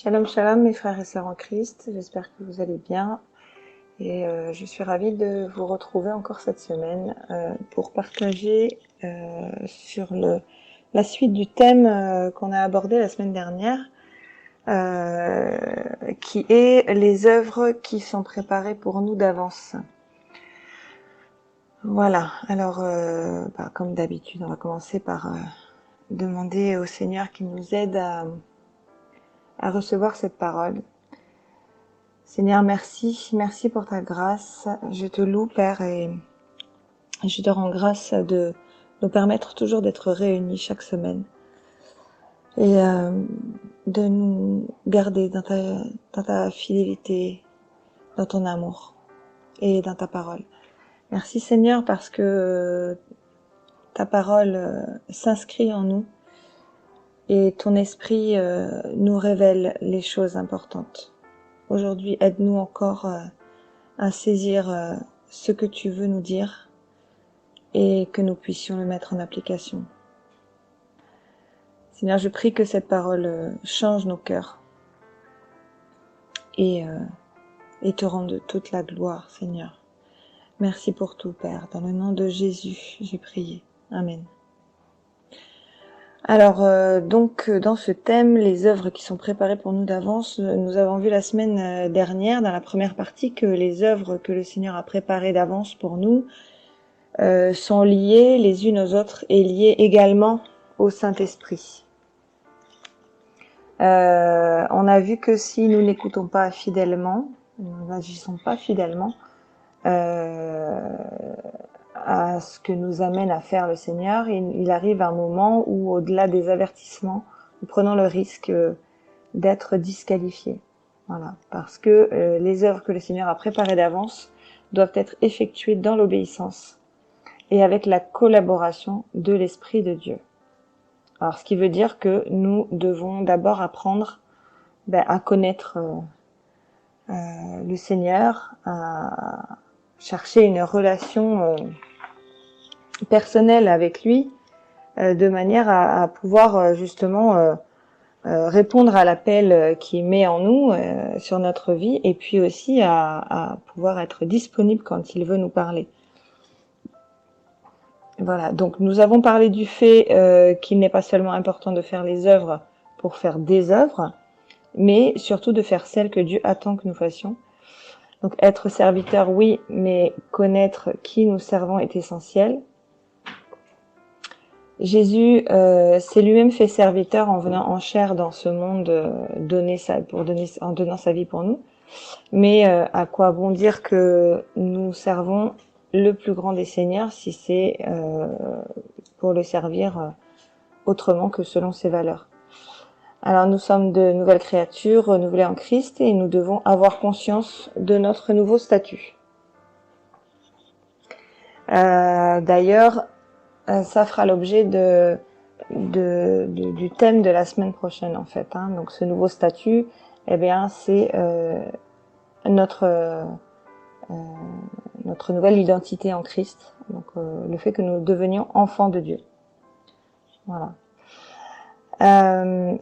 Shalom, shalom mes frères et sœurs en Christ, j'espère que vous allez bien et je suis ravie de vous retrouver encore cette semaine pour partager sur la suite du thème qu'on a abordé la semaine dernière, qui est les œuvres qui sont préparées pour nous d'avance. Voilà, alors comme d'habitude, on va commencer par demander au Seigneur qu'il nous aide à recevoir cette parole. Seigneur, merci pour ta grâce. Je te loue, Père, et je te rends grâce de nous permettre toujours d'être réunis chaque semaine et de nous garder dans ta fidélité, dans ton amour et dans ta parole. Merci Seigneur parce que ta parole s'inscrit en nous et ton esprit nous révèle les choses importantes. Aujourd'hui, aide-nous encore à saisir ce que tu veux nous dire et que nous puissions le mettre en application. Seigneur, je prie que cette parole change nos cœurs et te rende toute la gloire, Seigneur. Merci pour tout, Père. Dans le nom de Jésus, j'ai prié. Amen. Alors, donc, dans ce thème, les œuvres qui sont préparées pour nous d'avance, nous avons vu la semaine dernière, dans la première partie, que les œuvres que le Seigneur a préparées d'avance pour nous sont liées les unes aux autres et liées également au Saint-Esprit. On a vu que si nous n'écoutons pas fidèlement, nous n'agissons pas fidèlement à ce que nous amène à faire le Seigneur, il arrive un moment où, au-delà des avertissements, nous prenons le risque d'être disqualifiés. Voilà, parce que les œuvres que le Seigneur a préparées d'avance doivent être effectuées dans l'obéissance et avec la collaboration de l'Esprit de Dieu. Alors, ce qui veut dire que nous devons d'abord apprendre à connaître le Seigneur, à chercher une relation personnelle avec lui, de manière à pouvoir justement répondre à l'appel qu'il met en nous sur notre vie, et puis aussi à pouvoir être disponible quand il veut nous parler. Voilà, donc nous avons parlé du fait qu'il n'est pas seulement important de faire les œuvres pour faire des œuvres, mais surtout de faire celles que Dieu attend que nous fassions. Donc être serviteur, oui, mais connaître qui nous servons est essentiel. Jésus s'est lui-même fait serviteur en venant en chair dans ce monde, en donnant sa vie pour nous. Mais à quoi bon dire que nous servons le plus grand des seigneurs si c'est pour le servir autrement que selon ses valeurs. Alors nous sommes de nouvelles créatures renouvelées en Christ et nous devons avoir conscience de notre nouveau statut. D'ailleurs, ça fera l'objet du thème de la semaine prochaine en fait. Donc ce nouveau statut, eh bien c'est notre nouvelle identité en Christ, donc le fait que nous devenions enfants de Dieu. Voilà.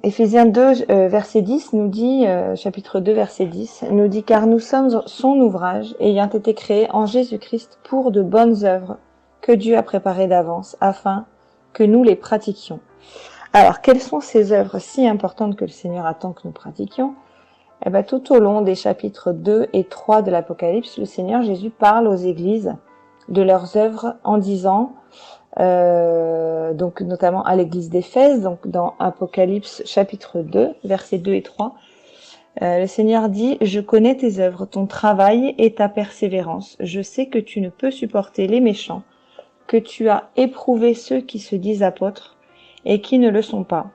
Éphésiens 2, verset 10 nous dit, chapitre 2, verset 10, nous dit « Car nous sommes son ouvrage, ayant été créés en Jésus-Christ pour de bonnes œuvres que Dieu a préparées d'avance, afin que nous les pratiquions. » Alors, quelles sont ces œuvres si importantes que le Seigneur attend que nous pratiquions ? Eh bien, tout au long des chapitres 2 et 3 de l'Apocalypse, le Seigneur Jésus parle aux églises de leurs œuvres en disant, donc notamment à l'église d'Éphèse, donc dans Apocalypse chapitre 2, versets 2 et 3, le Seigneur dit « Je connais tes œuvres, ton travail et ta persévérance. Je sais que tu ne peux supporter les méchants, que tu as éprouvé ceux qui se disent apôtres et qui ne le sont pas,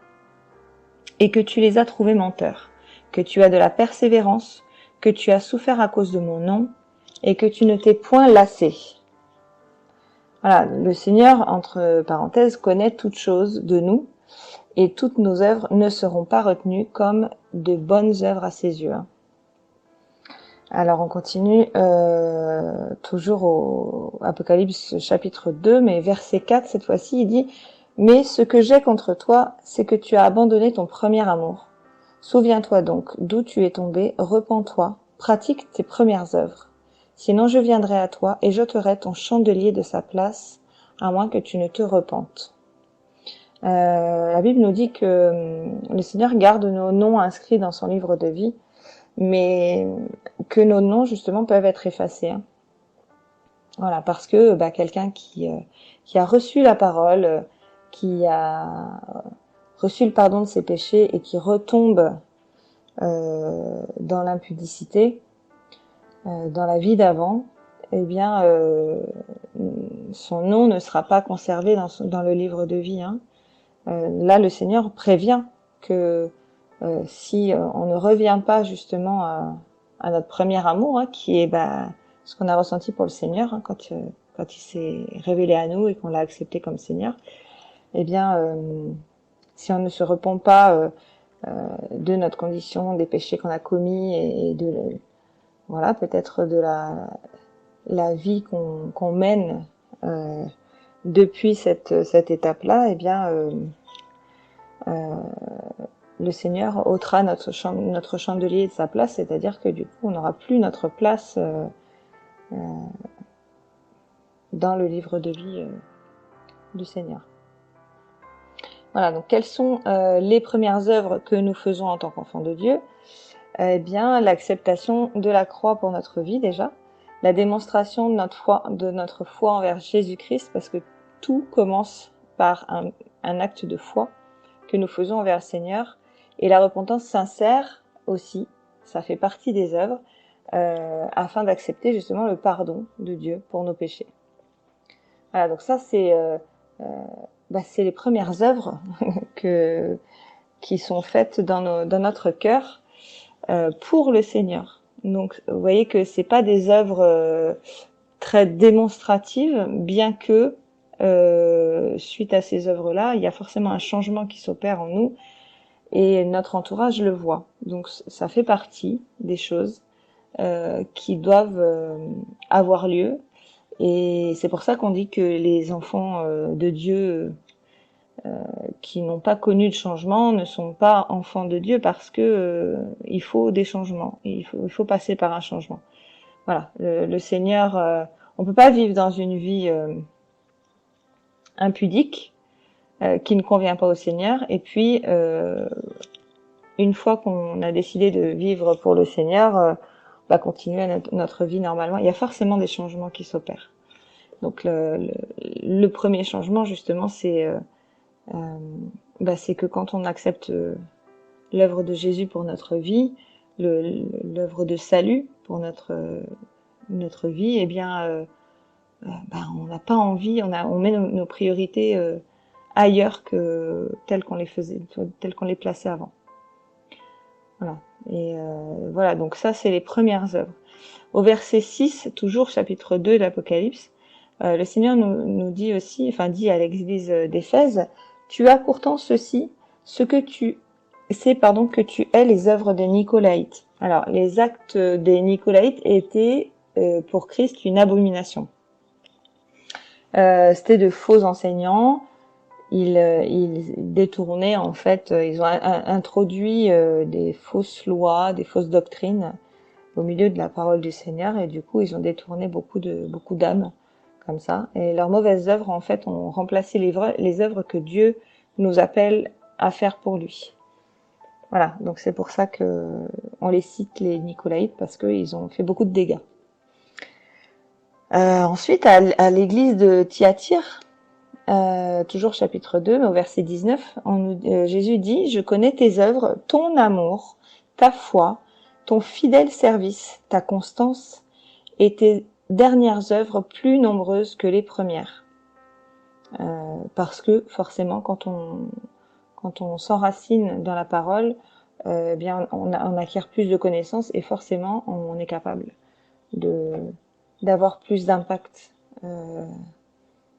et que tu les as trouvés menteurs, que tu as de la persévérance, que tu as souffert à cause de mon nom, et que tu ne t'es point lassé. » Voilà, le Seigneur, entre parenthèses, connaît toutes choses de nous, et toutes nos œuvres ne seront pas retenues comme de bonnes œuvres à ses yeux. Alors on continue, toujours au Apocalypse chapitre 2, mais verset 4 cette fois-ci, il dit « Mais ce que j'ai contre toi, c'est que tu as abandonné ton premier amour. Souviens-toi donc d'où tu es tombé, repens-toi, pratique tes premières œuvres. Sinon je viendrai à toi et j'ôterai ton chandelier de sa place, à moins que tu ne te repentes. La Bible nous dit que le Seigneur garde nos noms inscrits dans son livre de vie, mais que nos noms justement peuvent être effacés. Hein. Voilà, parce que quelqu'un qui a reçu la parole, qui a reçu le pardon de ses péchés et qui retombe dans l'impudicité, dans la vie d'avant, eh bien, son nom ne sera pas conservé dans le livre de vie. Hein. Là, le Seigneur prévient que si on ne revient pas justement à notre premier amour, hein, qui est ce qu'on a ressenti pour le Seigneur, hein, quand il s'est révélé à nous et qu'on l'a accepté comme Seigneur, eh bien, si on ne se repent pas de notre condition, des péchés qu'on a commis et de voilà, peut-être de la vie qu'on mène depuis cette étape-là, eh bien, le Seigneur ôtera notre chandelier de sa place, c'est-à-dire que du coup, on n'aura plus notre place dans le livre de vie du Seigneur. Voilà, donc quelles sont les premières œuvres que nous faisons en tant qu'enfants de Dieu ? Eh bien, l'acceptation de la croix pour notre vie déjà, la démonstration de notre foi envers Jésus-Christ, parce que tout commence par un acte de foi que nous faisons envers le Seigneur, et la repentance sincère aussi, ça fait partie des œuvres, afin d'accepter justement le pardon de Dieu pour nos péchés. Voilà, donc ça c'est les premières œuvres qui sont faites dans notre cœur pour le Seigneur. Donc vous voyez que c'est pas des œuvres très démonstratives, bien que suite à ces œuvres-là, il y a forcément un changement qui s'opère en nous et notre entourage le voit. Donc ça fait partie des choses qui doivent avoir lieu, et c'est pour ça qu'on dit que les enfants de Dieu qui n'ont pas connu de changement ne sont pas enfants de Dieu, parce que il faut des changements, il faut passer par un changement. Voilà, le Seigneur, on peut pas vivre dans une vie impudique qui ne convient pas au Seigneur, et puis une fois qu'on a décidé de vivre pour le Seigneur, continuer notre vie normalement. Il y a forcément des changements qui s'opèrent. Donc le premier changement justement, c'est que quand on accepte l'œuvre de Jésus pour notre vie, l'œuvre de salut pour notre vie, eh bien on n'a pas envie, on met nos priorités ailleurs que telles qu'on les plaçait avant. Voilà. Et voilà, donc ça c'est les premières œuvres. Au verset 6, toujours chapitre 2 de l'Apocalypse, le Seigneur nous dit aussi, dit à l'église d'Éphèse, tu as pourtant ceci, que tu hais les œuvres des Nicolaïtes. Alors, les actes des Nicolaïtes étaient pour Christ une abomination. C'était de faux enseignants. Ils détournaient, en fait, ils ont introduit des fausses lois, des fausses doctrines au milieu de la parole du Seigneur, et du coup, ils ont détourné beaucoup d'âmes comme ça. Et leurs mauvaises œuvres, en fait, ont remplacé les œuvres que Dieu nous appelle à faire pour lui. Voilà, donc c'est pour ça que on les cite, les Nicolaïtes, parce qu'ils ont fait beaucoup de dégâts. Ensuite, à l'église de Thyatire, toujours chapitre 2, mais au verset 19, Jésus dit « Je connais tes œuvres, ton amour, ta foi, ton fidèle service, ta constance et tes dernières œuvres plus nombreuses que les premières. » Parce que forcément, quand on s'enracine dans la parole, bien on acquiert plus de connaissances, et forcément on est capable d'avoir plus d'impact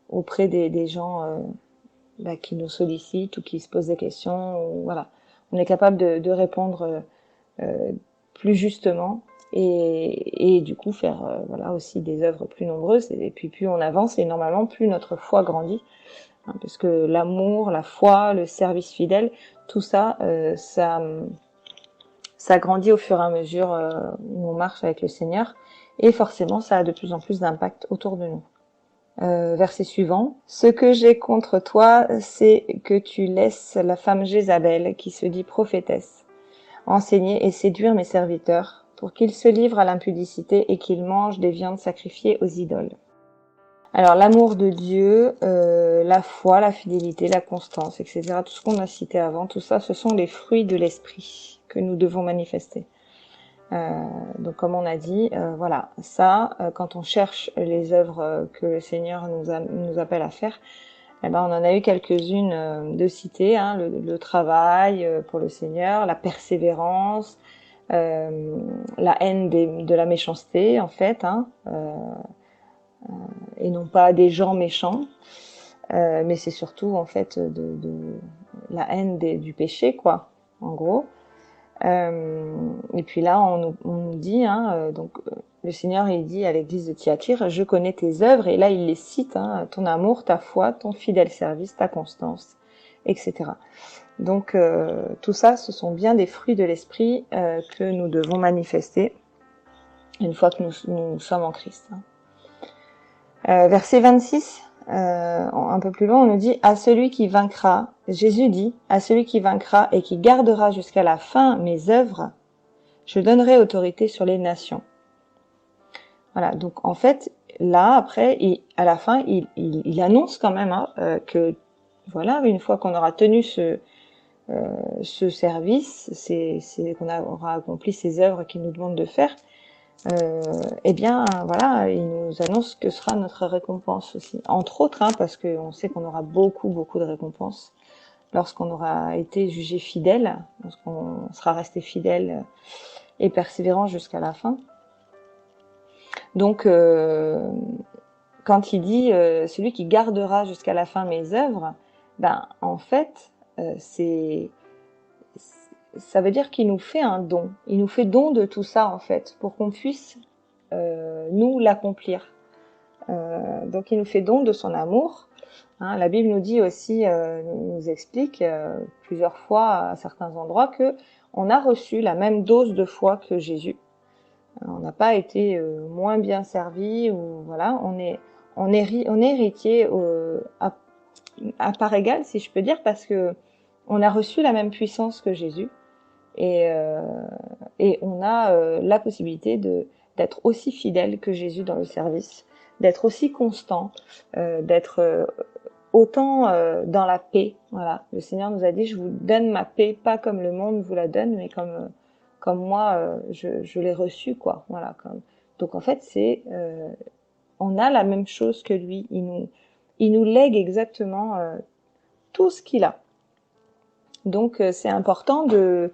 auprès des gens qui nous sollicitent ou qui se posent des questions. Voilà, on est capable de répondre plus justement, et du coup faire aussi des œuvres plus nombreuses. Et puis plus on avance, et normalement plus notre foi grandit, parce que l'amour, la foi, le service fidèle, tout ça, ça grandit au fur et à mesure où on marche avec le Seigneur, et forcément ça a de plus en plus d'impact autour de nous. Verset suivant. Ce que j'ai contre toi, c'est que tu laisses la femme Jézabel, qui se dit prophétesse, enseigner et séduire mes serviteurs, pour qu'ils se livrent à l'impudicité et qu'ils mangent des viandes sacrifiées aux idoles. Alors l'amour de Dieu, la foi, la fidélité, la constance, etc., tout ce qu'on a cité avant, tout ça, ce sont les fruits de l'esprit que nous devons manifester. Donc comme on a dit, voilà, ça, quand on cherche les œuvres que le Seigneur nous appelle à faire, eh ben on en a eu quelques-unes de citées, hein, le travail pour le Seigneur, la persévérance, la haine de la méchanceté en fait, hein, et non pas des gens méchants, mais c'est surtout en fait de la haine du péché, quoi, en gros. Et puis là, on nous dit, hein, donc le Seigneur il dit à l'église de Thyatire, je connais tes œuvres, et là il les cite, hein, ton amour, ta foi, ton fidèle service, ta constance, etc. Donc tout ça, ce sont bien des fruits de l'esprit que nous devons manifester une fois que nous sommes en Christ. Verset 26, un peu plus loin, on nous dit, à celui qui vaincra, Jésus dit, à celui qui vaincra et qui gardera jusqu'à la fin mes œuvres, je donnerai autorité sur les nations. Voilà, donc en fait, là, après, à la fin, il annonce quand même que, voilà, une fois qu'on aura tenu ce service, qu'on aura accompli ces œuvres qu'il nous demande de faire, eh bien, voilà, il nous annonce que sera notre récompense aussi. Entre autres, hein, parce qu'on sait qu'on aura beaucoup de récompenses lorsqu'on aura été jugé fidèle, lorsqu'on sera resté fidèle et persévérant jusqu'à la fin. Donc, quand il dit celui qui gardera jusqu'à la fin mes œuvres, ben en fait, ça veut dire qu'il nous fait un don. Il nous fait don de tout ça en fait, pour qu'on puisse nous l'accomplir. Donc il nous fait don de son amour. Hein, la Bible nous dit aussi, nous explique plusieurs fois à certains endroits que on a reçu la même dose de foi que Jésus. On n'a pas été moins bien servi, ou voilà, on est héritier à part égale, si je peux dire, parce que on a reçu la même puissance que Jésus, et on a la possibilité d'être aussi fidèle que Jésus dans le service, d'être aussi constant, d'être autant dans la paix. Voilà, le Seigneur nous a dit, je vous donne ma paix, pas comme le monde vous la donne, mais comme moi je l'ai reçue, quoi. Voilà. Donc en fait, on a la même chose que lui. Il nous lègue exactement tout ce qu'il a. Donc c'est important de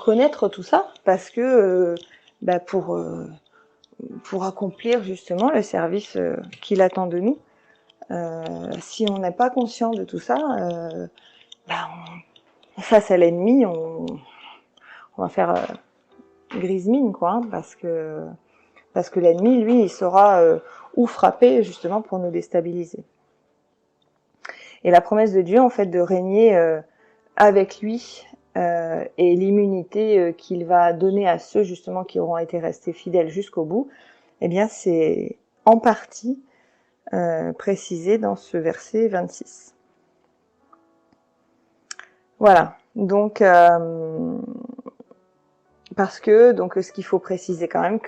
connaître tout ça, parce que pour accomplir justement le service qu'il attend de nous, si on n'est pas conscient de tout ça, face à l'ennemi, on va faire grise mine, quoi, hein, parce que l'ennemi, lui, il saura où frapper justement pour nous déstabiliser. Et la promesse de Dieu, en fait, de régner avec lui, et l'immunité qu'il va donner à ceux justement qui auront été restés fidèles jusqu'au bout, eh bien c'est en partie précisé dans ce verset 26. Voilà, donc parce que ce qu'il faut préciser quand même,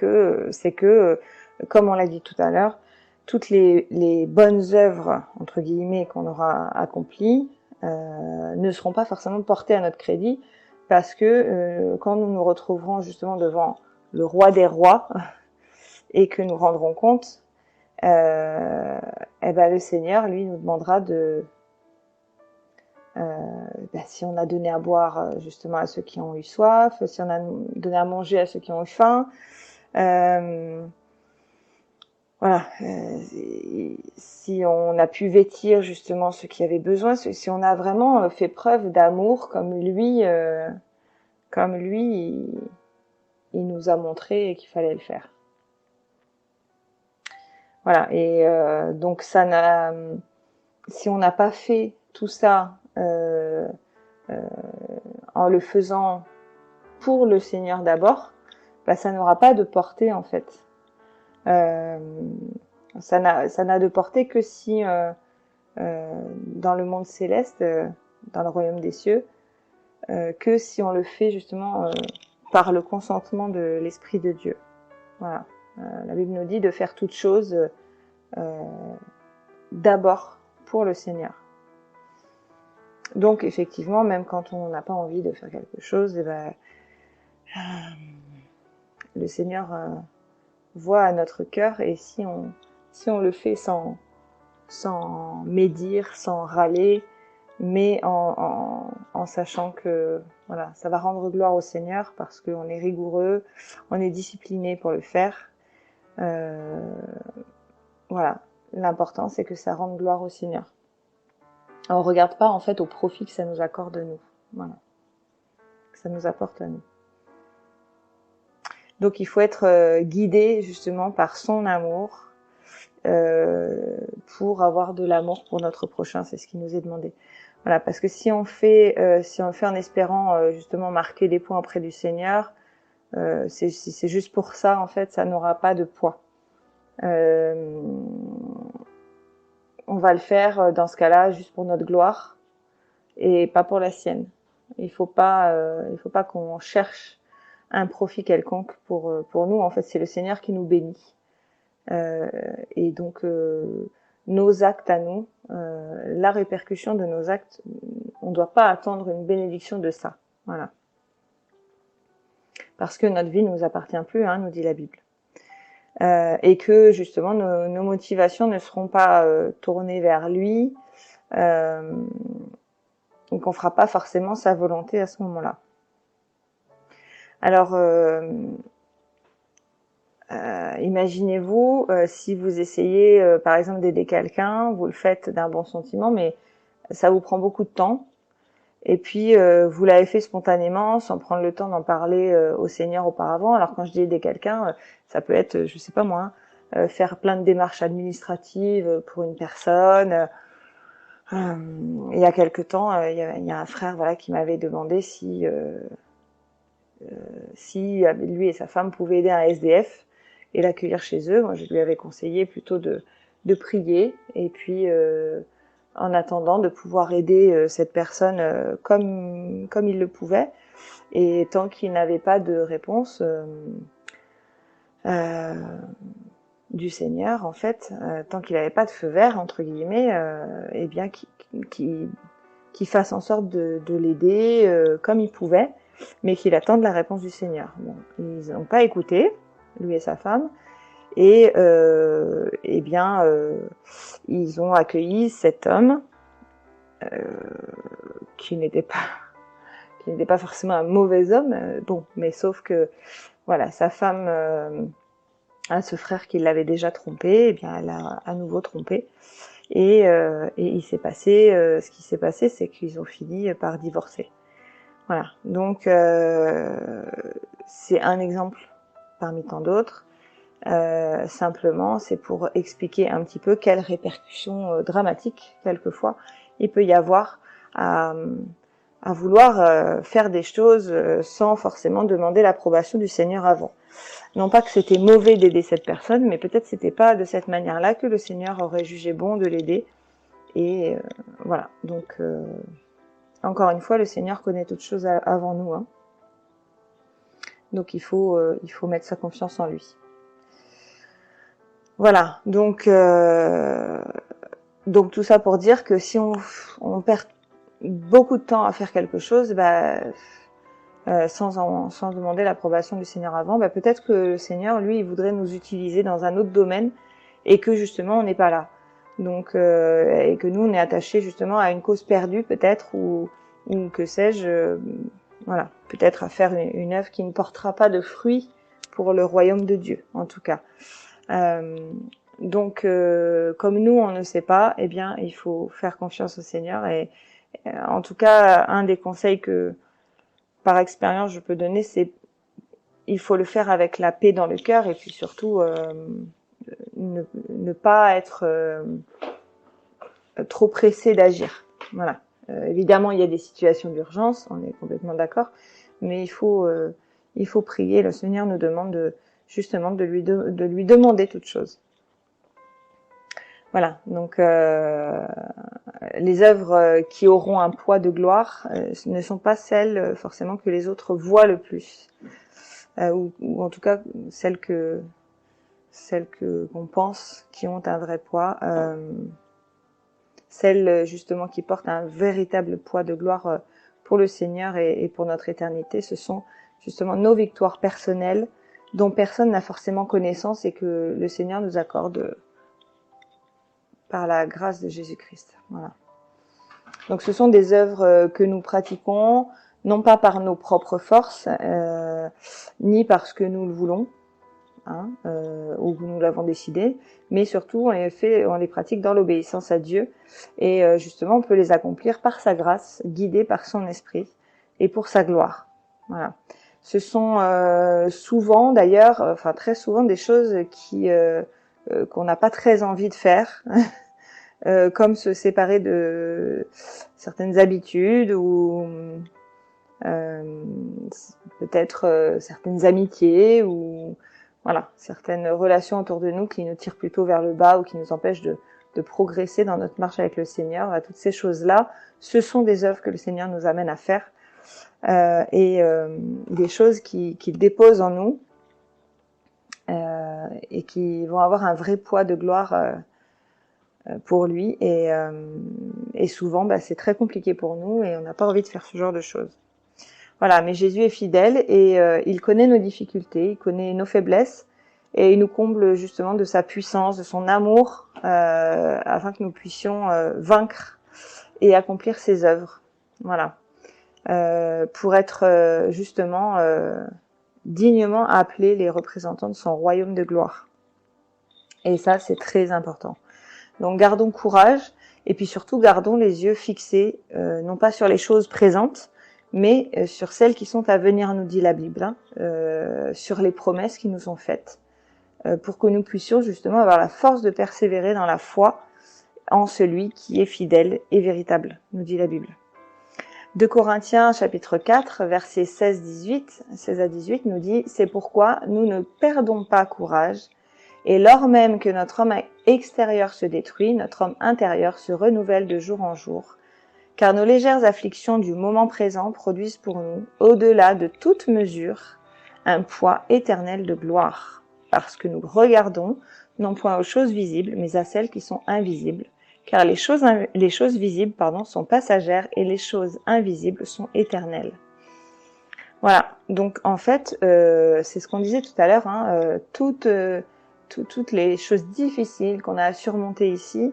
c'est que comme on l'a dit tout à l'heure, toutes les bonnes œuvres entre guillemets qu'on aura accomplies ne seront pas forcément portées à notre crédit, parce que quand nous nous retrouverons justement devant le roi des rois et que nous rendrons compte, le Seigneur lui nous demandera si on a donné à boire justement à ceux qui ont eu soif, si on a donné à manger à ceux qui ont eu faim, voilà, si on a pu vêtir justement ceux qui avaient besoin, si on a vraiment fait preuve d'amour comme lui il nous a montré qu'il fallait le faire. Voilà, et donc si on n'a pas fait tout ça en le faisant pour le Seigneur d'abord, ça n'aura pas de portée en fait. Ça n'a de portée que si dans le monde céleste, dans le royaume des cieux, que si on le fait justement par le consentement de l'Esprit de Dieu. Voilà. La Bible nous dit de faire toutes choses d'abord pour le Seigneur. Donc effectivement, même quand on n'a pas envie de faire quelque chose, le Seigneur voit à notre cœur, et si on le fait sans médire, sans râler, mais en sachant que voilà, ça va rendre gloire au Seigneur parce qu'on est rigoureux, on est discipliné pour le faire. Voilà, l'important c'est que ça rende gloire au Seigneur. On regarde pas en fait au profit que ça nous accorde à nous, voilà, que ça nous apporte à nous. Donc il faut être guidé justement par son amour pour avoir de l'amour pour notre prochain, c'est ce qui nous est demandé. Voilà, parce que si on fait en espérant justement marquer des points auprès du Seigneur, c'est juste pour ça en fait, ça n'aura pas de poids. On va le faire dans ce cas-là juste pour notre gloire et pas pour la sienne. Il faut pas qu'on cherche un profit quelconque pour nous. En fait, c'est le Seigneur qui nous bénit. Et donc nos actes à nous, la répercussion de nos actes, on ne doit pas attendre une bénédiction de ça. Voilà. Parce que notre vie ne nous appartient plus, hein, nous dit la Bible. Et que justement nos motivations ne seront pas tournées vers lui, donc on fera pas forcément sa volonté à ce moment-là. Alors imaginez-vous si vous essayez par exemple d'aider quelqu'un, vous le faites d'un bon sentiment, mais ça vous prend beaucoup de temps, et puis vous l'avez fait spontanément sans prendre le temps d'en parler au Seigneur auparavant. Alors quand je dis aider quelqu'un, ça peut être, je sais pas moi, faire plein de démarches administratives pour une personne. Il y a quelque temps, il y a un frère voilà qui m'avait demandé si lui et sa femme pouvaient aider un SDF et l'accueillir chez eux. Moi, je lui avais conseillé plutôt de prier, et puis en attendant de pouvoir aider cette personne comme il le pouvait. Et tant qu'il n'avait pas de réponse du Seigneur, en fait, tant qu'il n'avait pas de feu vert, entre guillemets, eh bien qu'il fasse en sorte de l'aider comme il pouvait, mais qu'il attende la réponse du Seigneur. Bon, ils n'ont pas écouté, lui et sa femme, et eh bien ils ont accueilli cet homme qui n'était pas forcément un mauvais homme, bon, mais sauf que voilà, sa femme à ce frère qui l'avait déjà trompé, eh bien elle a à nouveau trompé, et il s'est passé ce qui s'est passé, c'est qu'ils ont fini par divorcer. Voilà, donc c'est un exemple parmi tant d'autres. Simplement, c'est pour expliquer un petit peu quelles répercussions dramatiques, quelquefois, il peut y avoir à vouloir faire des choses sans forcément demander l'approbation du Seigneur avant. Non pas que c'était mauvais d'aider cette personne, mais peut-être c'était pas de cette manière-là que le Seigneur aurait jugé bon de l'aider. Et voilà, donc encore une fois, le Seigneur connaît toutes choses avant nous, hein. Donc il faut mettre sa confiance en lui. Voilà, donc tout ça pour dire que si on perd beaucoup de temps à faire quelque chose, sans demander l'approbation du Seigneur avant, peut-être que le Seigneur, lui, il voudrait nous utiliser dans un autre domaine, et que justement on n'est pas là. Donc et que nous on est attachés justement à une cause perdue peut-être, ou que sais-je, voilà, peut-être à faire une œuvre qui ne portera pas de fruits pour le royaume de Dieu, en tout cas. Donc comme nous on ne sait pas, eh bien il faut faire confiance au Seigneur, et en tout cas un des conseils que par expérience je peux donner, c'est il faut le faire avec la paix dans le cœur, et puis surtout ne pas être trop pressé d'agir. Voilà. Évidemment, il y a des situations d'urgence, on est complètement d'accord, mais il faut prier. Le Seigneur nous demande justement de lui demander toutes choses. Voilà, donc les œuvres qui auront un poids de gloire ne sont pas celles forcément que les autres voient le plus, ou en tout cas celles qu'on pense qui ont un vrai poids, celles justement qui portent un véritable poids de gloire pour le Seigneur et pour notre éternité. Ce sont justement nos victoires personnelles dont personne n'a forcément connaissance et que le Seigneur nous accorde par la grâce de Jésus-Christ. Voilà. Donc ce sont des œuvres que nous pratiquons, non pas par nos propres forces, ni parce que nous le voulons, ou que nous l'avons décidé, mais surtout on les pratique dans l'obéissance à Dieu, et justement on peut les accomplir par sa grâce, guidés par son esprit, et pour sa gloire. Voilà. Ce sont souvent d'ailleurs, enfin très souvent des choses qu'on n'a pas très envie de faire, comme se séparer de certaines habitudes ou peut-être certaines amitiés ou voilà, certaines relations autour de nous qui nous tirent plutôt vers le bas ou qui nous empêchent de progresser dans notre marche avec le Seigneur. Toutes ces choses-là, ce sont des œuvres que le Seigneur nous amène à faire et des choses qu'il dépose en nous et qui vont avoir un vrai poids de gloire pour lui et souvent c'est très compliqué pour nous et on n'a pas envie de faire ce genre de choses. Voilà, mais Jésus est fidèle et il connaît nos difficultés, il connaît nos faiblesses et il nous comble justement de sa puissance, de son amour afin que nous puissions vaincre et accomplir ses œuvres. Voilà, pour être justement dignement appelés les représentants de son royaume de gloire. Et ça, c'est très important. Donc gardons courage et puis surtout gardons les yeux fixés, non pas sur les choses présentes, mais sur celles qui sont à venir, nous dit la Bible, sur les promesses qui nous sont faites, pour que nous puissions justement avoir la force de persévérer dans la foi en celui qui est fidèle et véritable, nous dit la Bible. 2 Corinthiens chapitre 4, versets 16 à 18 nous dit « C'est pourquoi nous ne perdons pas courage, et lors même que notre homme extérieur se détruit, notre homme intérieur se renouvelle de jour en jour. Car nos légères afflictions du moment présent produisent pour nous, au-delà de toute mesure, un poids éternel de gloire. Parce que nous regardons, non point aux choses visibles, mais à celles qui sont invisibles. Car les choses visibles sont passagères et les choses invisibles sont éternelles. » Voilà, donc en fait, c'est ce qu'on disait tout à l'heure, toutes les choses difficiles qu'on a à surmonter ici,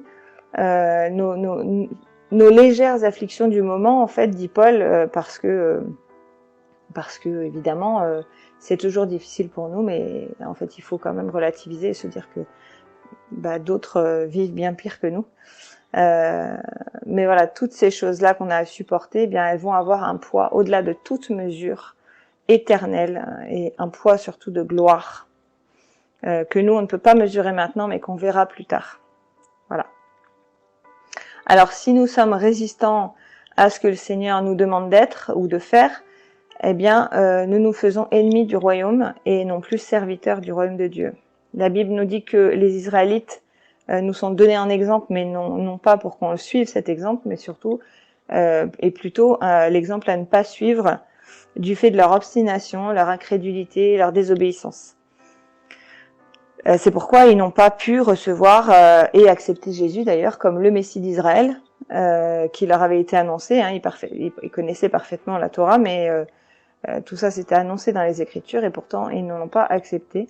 nos légères afflictions du moment, en fait, dit Paul, parce que évidemment, c'est toujours difficile pour nous, mais en fait, il faut quand même relativiser et se dire que d'autres vivent bien pire que nous. Mais voilà, toutes ces choses-là qu'on a à supporter, eh bien, elles vont avoir un poids au-delà de toute mesure, éternel, et un poids surtout de gloire, que nous, on ne peut pas mesurer maintenant, mais qu'on verra plus tard. Voilà. Alors, si nous sommes résistants à ce que le Seigneur nous demande d'être ou de faire, eh bien, nous nous faisons ennemis du royaume et non plus serviteurs du royaume de Dieu. La Bible nous dit que les Israélites nous sont donnés un exemple, mais non pas pour qu'on suive cet exemple, mais surtout et plutôt l'exemple à ne pas suivre du fait de leur obstination, leur incrédulité, leur désobéissance. C'est pourquoi ils n'ont pas pu recevoir et accepter Jésus d'ailleurs comme le Messie d'Israël qui leur avait été annoncé. Ils connaissaient parfaitement la Torah, mais tout ça s'était annoncé dans les Écritures et pourtant ils ne l'ont pas accepté.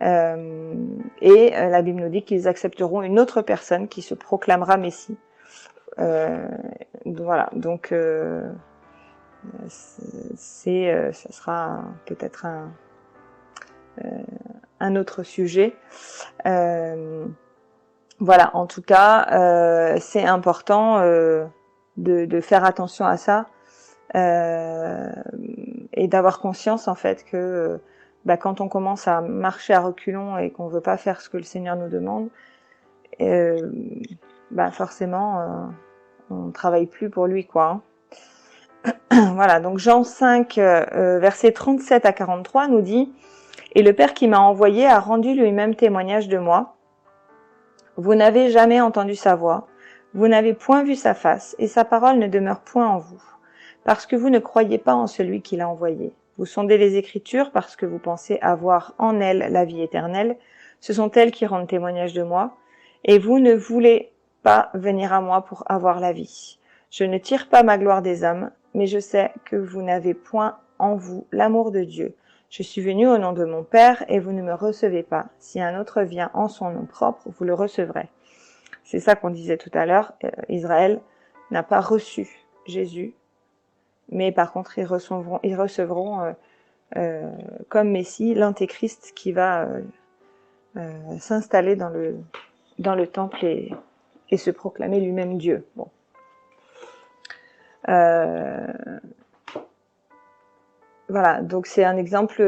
Et la Bible nous dit qu'ils accepteront une autre personne qui se proclamera Messie. Voilà, donc ça sera peut-être un autre sujet. Voilà, en tout cas, c'est important de faire attention à ça et d'avoir conscience en fait que quand on commence à marcher à reculons et qu'on veut pas faire ce que le Seigneur nous demande, forcément on travaille plus pour lui, quoi. Voilà, donc Jean 5, versets 37 à 43 nous dit « Et le Père qui m'a envoyé a rendu lui-même témoignage de moi. Vous n'avez jamais entendu sa voix, vous n'avez point vu sa face, et sa parole ne demeure point en vous, parce que vous ne croyez pas en celui qui l'a envoyé. Vous sondez les Écritures parce que vous pensez avoir en elles la vie éternelle. Ce sont elles qui rendent témoignage de moi, et vous ne voulez pas venir à moi pour avoir la vie. Je ne tire pas ma gloire des hommes, mais je sais que vous n'avez point en vous l'amour de Dieu. Je suis venu au nom de mon Père, et vous ne me recevez pas. Si un autre vient en son nom propre, vous le recevrez. » C'est ça qu'on disait tout à l'heure. Israël n'a pas reçu Jésus, mais par contre, ils recevront comme Messie l'Antéchrist qui va s'installer dans le temple et se proclamer lui-même Dieu. Bon. Voilà, donc c'est un exemple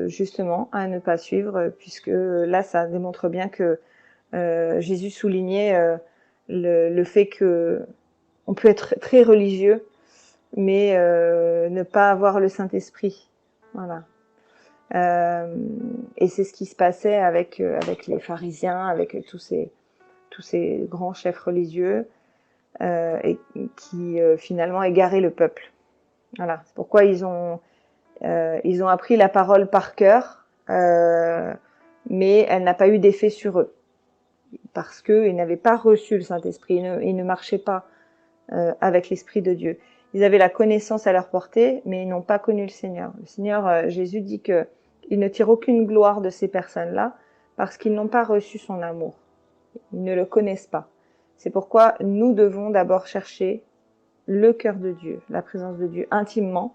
justement à ne pas suivre, puisque là, ça démontre bien que Jésus soulignait le fait que on peut être très religieux, mais ne pas avoir le Saint-Esprit. Voilà. Et c'est ce qui se passait avec les pharisiens, avec tous ces grands chefs religieux, et qui finalement égaraient le peuple. Voilà. C'est pourquoi ils ont appris la parole par cœur, mais elle n'a pas eu d'effet sur eux, parce qu'ils n'avaient pas reçu le Saint-Esprit, ils ne marchaient pas avec l'Esprit de Dieu. Ils avaient la connaissance à leur portée, mais ils n'ont pas connu le Seigneur. Le Seigneur, Jésus dit que il ne tire aucune gloire de ces personnes-là, parce qu'ils n'ont pas reçu son amour. Ils ne le connaissent pas. C'est pourquoi nous devons d'abord chercher le cœur de Dieu, la présence de Dieu intimement,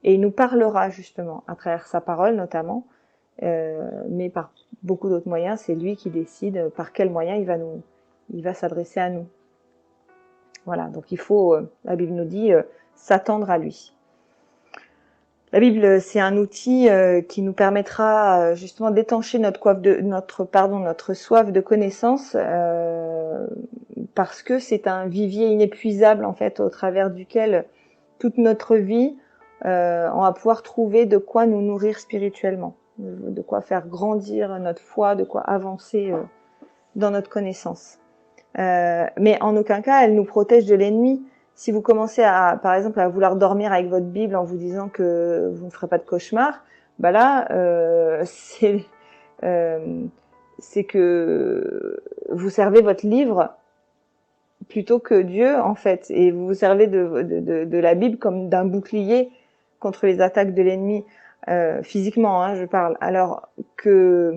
et il nous parlera justement à travers sa parole notamment, mais par beaucoup d'autres moyens. C'est lui qui décide par quel moyen il va s'adresser à nous. Voilà, donc il faut, la Bible nous dit, s'attendre à lui. La Bible, c'est un outil qui nous permettra justement d'étancher notre soif de connaissance, parce que c'est un vivier inépuisable en fait, au travers duquel toute notre vie, on va pouvoir trouver de quoi nous nourrir spirituellement, de quoi faire grandir notre foi, de quoi avancer dans notre connaissance. Mais en aucun cas, elle nous protège de l'ennemi. Si vous commencez par exemple, à vouloir dormir avec votre Bible en vous disant que vous ne ferez pas de cauchemar, bah là, c'est que vous servez votre livre plutôt que Dieu, en fait, et vous vous servez de la Bible comme d'un bouclier contre les attaques de l'ennemi, physiquement, hein, je parle, alors que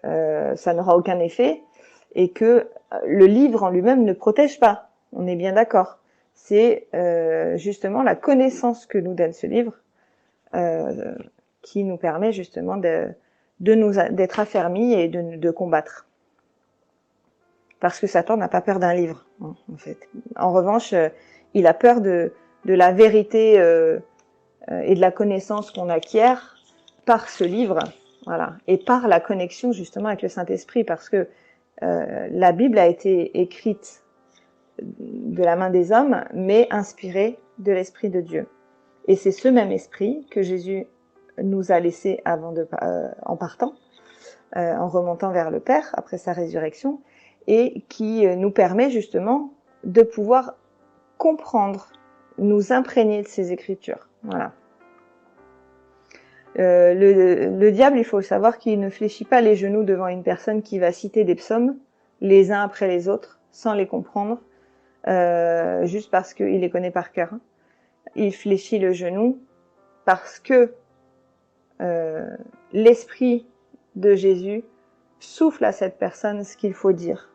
ça n'aura aucun effet, et que le livre en lui-même ne protège pas. On est bien d'accord. C'est justement la connaissance que nous donne ce livre qui nous permet justement d'être affermis et de combattre. Parce que Satan n'a pas peur d'un livre, en fait. En revanche, il a peur de la vérité et de la connaissance qu'on acquiert par ce livre, voilà, et par la connexion justement avec le Saint-Esprit, parce que la Bible a été écrite de la main des hommes, mais inspirée de l'Esprit de Dieu. Et c'est ce même Esprit que Jésus nous a laissé en partant, en remontant vers le Père après sa résurrection, et qui nous permet justement de pouvoir comprendre, nous imprégner de ces Écritures. Voilà. Le diable, il faut savoir qu'il ne fléchit pas les genoux devant une personne qui va citer des psaumes les uns après les autres, sans les comprendre, juste parce qu'il les connaît par cœur. Il fléchit le genou parce que l'Esprit de Jésus souffle à cette personne ce qu'il faut dire.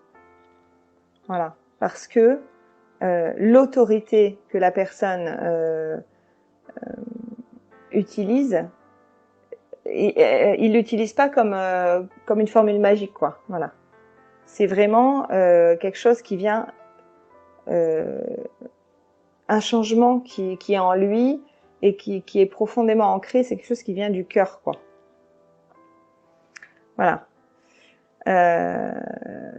Voilà, parce que l'autorité que la personne utilise, il l'utilise pas comme une formule magique, quoi. Voilà. C'est vraiment quelque chose qui vient, un changement qui est en lui et qui est profondément ancré. C'est quelque chose qui vient du cœur, quoi. Voilà.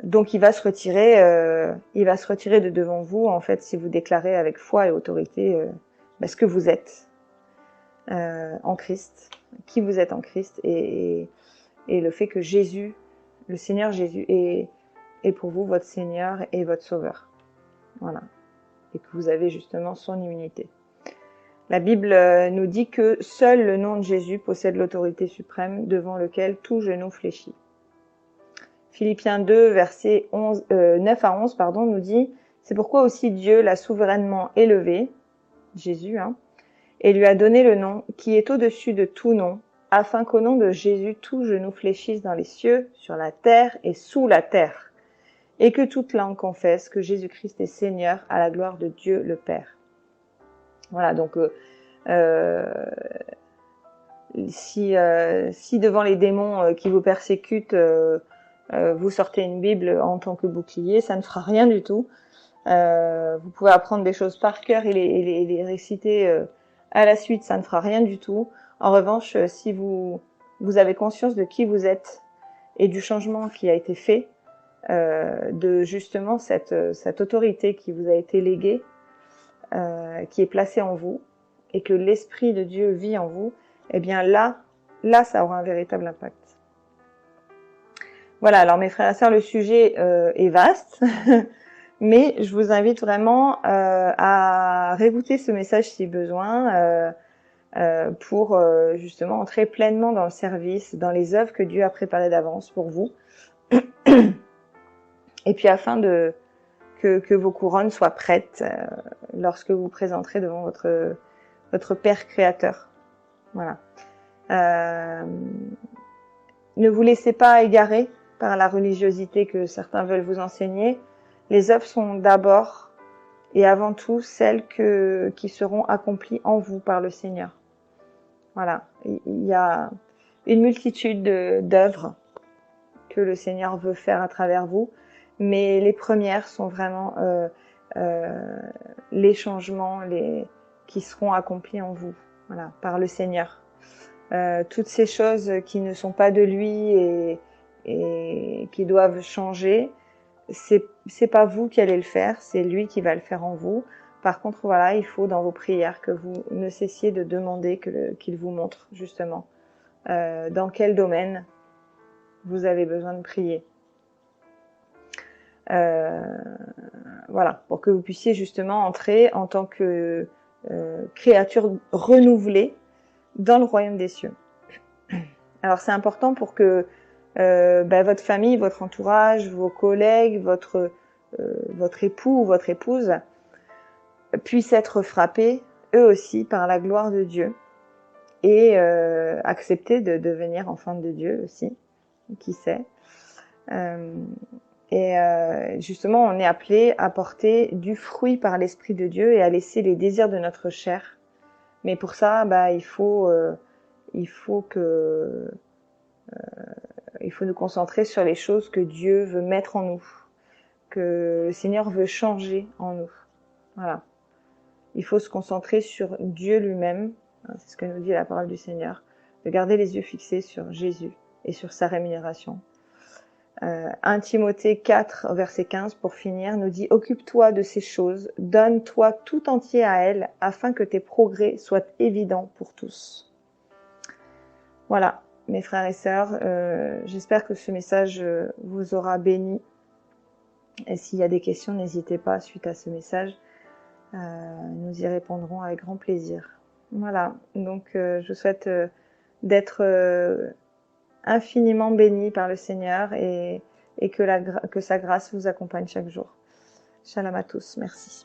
Donc il va se retirer de devant vous, en fait, si vous déclarez avec foi et autorité ce que vous êtes en Christ, qui vous êtes en Christ, et le fait que Jésus, le Seigneur Jésus, est pour vous votre Seigneur et votre Sauveur. Voilà. Et que vous avez justement son immunité. La Bible nous dit que seul le nom de Jésus possède l'autorité suprême devant lequel tout genou fléchit. Philippiens 2, versets 9 à 11, nous dit « C'est pourquoi aussi Dieu l'a souverainement élevé, Jésus, et lui a donné le nom qui est au-dessus de tout nom, afin qu'au nom de Jésus tout genou fléchisse dans les cieux, sur la terre et sous la terre, et que toute langue confesse que Jésus-Christ est Seigneur à la gloire de Dieu le Père. » Voilà, donc si devant les démons qui vous persécutent, vous sortez une Bible en tant que bouclier, ça ne fera rien du tout. Vous pouvez apprendre des choses par cœur et les réciter à la suite, ça ne fera rien du tout. En revanche, si vous avez conscience de qui vous êtes et du changement qui a été fait, de justement cette autorité qui vous a été léguée, qui est placée en vous, et que l'Esprit de Dieu vit en vous, eh bien là, ça aura un véritable impact. Voilà, alors mes frères et sœurs, le sujet est vaste, mais je vous invite vraiment à réécouter ce message si besoin, pour justement entrer pleinement dans le service, dans les œuvres que Dieu a préparées d'avance pour vous, et puis afin que vos couronnes soient prêtes lorsque vous présenterez devant votre Père Créateur. Voilà. Ne vous laissez pas égarer par la religiosité que certains veulent vous enseigner. Les œuvres sont d'abord et avant tout celles qui seront accomplies en vous par le Seigneur. Voilà. Il y a une multitude d'œuvres que le Seigneur veut faire à travers vous, mais les premières sont vraiment les changements qui seront accomplis en vous, voilà, par le Seigneur. Toutes ces choses qui ne sont pas de lui et qui doivent changer, c'est pas vous qui allez le faire, c'est lui qui va le faire en vous. Par contre, voilà, il faut dans vos prières que vous ne cessiez de demander qu'il vous montre justement dans quel domaine vous avez besoin de prier. Voilà, pour que vous puissiez justement entrer en tant que créature renouvelée dans le royaume des cieux. Alors c'est important pour que votre famille, votre entourage, vos collègues, votre époux ou votre épouse puissent être frappés, eux aussi, par la gloire de Dieu et accepter de devenir enfants de Dieu aussi, qui sait. Justement, on est appelé à porter du fruit par l'Esprit de Dieu et à laisser les désirs de notre chair. Mais pour ça, il faut nous concentrer sur les choses que Dieu veut mettre en nous, que le Seigneur veut changer en nous. Voilà. Il faut se concentrer sur Dieu lui-même, c'est ce que nous dit la parole du Seigneur, de garder les yeux fixés sur Jésus et sur sa rémunération. 1 Timothée 4, verset 15, pour finir, nous dit « Occupe-toi de ces choses, donne-toi tout entier à elles, afin que tes progrès soient évidents pour tous. » Voilà, mes frères et sœurs, j'espère que ce message vous aura béni. Et s'il y a des questions, n'hésitez pas suite à ce message. Nous y répondrons avec grand plaisir. Voilà, donc je vous souhaite d'être infiniment béni par le Seigneur et que sa grâce vous accompagne chaque jour. Shalom à tous, merci.